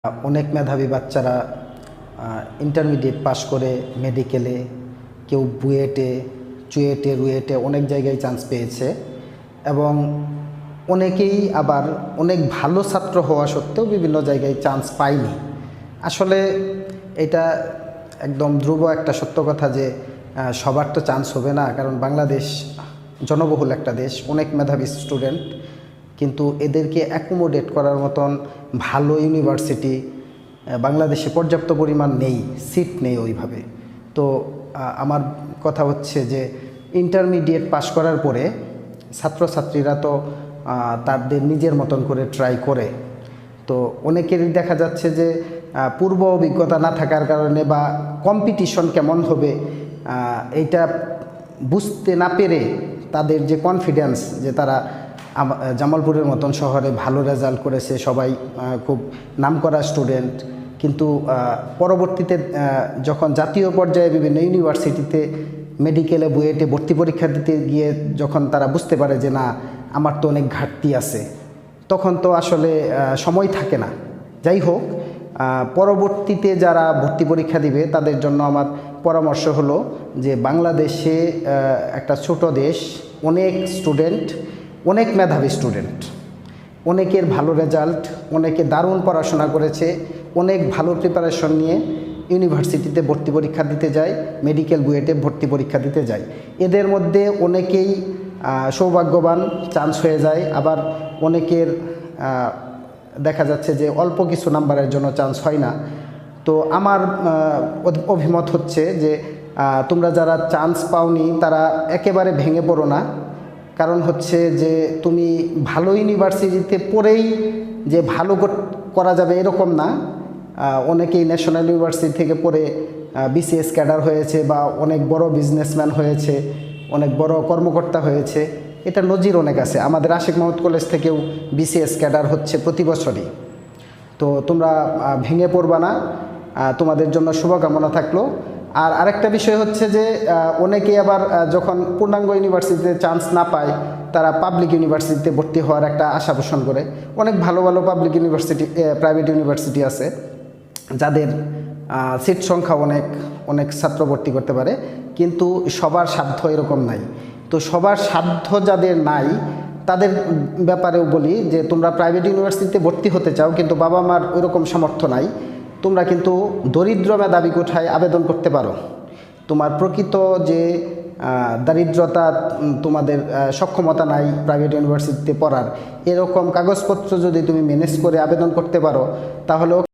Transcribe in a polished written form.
অনেক মেধাবী বাচ্চারা ইন্টারমিডিয়েট পাশ করে মেডিকেলে, কেউ বুয়েটে, চুয়েটে, রুয়েটে অনেক জায়গায় চান্স পেয়েছে এবং অনেকেই আবার অনেক ভালো ছাত্র হওয়া সত্ত্বেও বিভিন্ন জায়গায় চান্স পায়নি। আসলে এটা একদম ধ্রুব একটা সত্য কথা যে সবার তো চান্স হবে না, কারণ বাংলাদেশ জনবহুল একটা দেশ, অনেক মেধাবী স্টুডেন্ট, কিন্তু এদেরকে অ্যাকোমোডেট করার মতন ভালো ইউনিভার্সিটি বাংলাদেশে পর্যাপ্ত পরিমাণ নেই, সিট নেই ওইভাবে। তো আমার কথা হচ্ছে যে ইন্টারমিডিয়েট পাশ করার পরে ছাত্রছাত্রীরা তো তাদের নিজের মতন করে ট্রাই করে। তো অনেকেরই দেখা যাচ্ছে যে পূর্ব অভিজ্ঞতা না থাকার কারণে বা কম্পিটিশন কেমন হবে এইটা বুঝতে না পেরে তাদের যে কনফিডেন্স যে তারা জামালপুরের মতন শহরে ভালো রেজাল্ট করেছে, সবাই খুব নামকরা স্টুডেন্ট, কিন্তু পরবর্তীতে যখন জাতীয় পর্যায়ে বিভিন্ন ইউনিভার্সিটিতে মেডিকেলে, বুয়েটে ভর্তি পরীক্ষা দিতে গিয়ে যখন তারা বুঝতে পারে যে না, আমার তো অনেক ঘাটতি আছে, তখন তো আসলে সময় থাকে না। যাই হোক, পরবর্তীতে যারা ভর্তি পরীক্ষা দিবে তাদের জন্য আমার পরামর্শ হলো যে বাংলাদেশে একটা ছোট দেশ, অনেক স্টুডেন্ট, অনেক মেধাবী স্টুডেন্ট, অনেকের ভালো রেজাল্ট, অনেকে দারুণ পড়াশোনা করেছে, অনেক ভালো প্রিপারেশন নিয়ে ইউনিভার্সিটিতে ভর্তি পরীক্ষা দিতে যায়, মেডিকেল, বুয়েটে ভর্তি পরীক্ষা দিতে যায়। এদের মধ্যে অনেকেই সৌভাগ্যবান, চান্স হয়ে যায়, আবার অনেকের দেখা যাচ্ছে যে অল্প কিছু নাম্বারের জন্য চান্স হয় না। তো আমার অভিমত হচ্ছে যে তোমরা যারা চান্স পাওনি তারা একেবারে ভেঙে পড়ো না। কারণ হচ্ছে যে তুমি ভালো ইউনিভার্সিটিতে পড়েই যে ভালো করা যাবে এরকম না। অনেকেই ন্যাশনাল ইউনিভার্সিটি থেকে পড়ে বিসিএস ক্যাডার হয়েছে বা অনেক বড় বিজনেসম্যান হয়েছে, অনেক বড় কর্মকর্তা হয়েছে। এটা নজির অনেক আছে। আমাদের আশিক মাহমুদ কলেজ থেকেও বিসিএস ক্যাডার হচ্ছে প্রতি বছরই। তো তোমরা ভেঙে পড়বা না, তোমাদের জন্য শুভকামনা থাকলো। আর আরেকটা বিষয় হচ্ছে যে অনেকেই আবার যখন পূর্ণাঙ্গ ইউনিভার্সিটিতে চান্স না পায়, তারা পাবলিক ইউনিভার্সিটিতে ভর্তি হওয়ার একটা আশা পোষণ করে। অনেক ভালো ভালো পাবলিক ইউনিভার্সিটি, প্রাইভেট ইউনিভার্সিটি আছে যাদের সিট সংখ্যা অনেক ছাত্র ভর্তি করতে পারে, কিন্তু সবার সাধ্য এরকম নাই। তো সবার সাধ্য যাদের নাই তাদের ব্যাপারেও বলি যে তোমরা প্রাইভেট ইউনিভার্সিটিতে ভর্তি হতে চাও, কিন্তু বাবা মার ওইরকম সামর্থ্য নাই, তোমরা কিন্তু দরিদ্র মেধাবী কোঠায় আবেদন করতে পারো। তোমার প্রকৃত যে দারিদ্রতা, তোমাদের সক্ষমতা নাই প্রাইভেট ইউনিভার্সিটিতে পড়ার, এরকম কাগজপত্র যদি তুমি ম্যানেজ করে আবেদন করতে পারো, তাহলে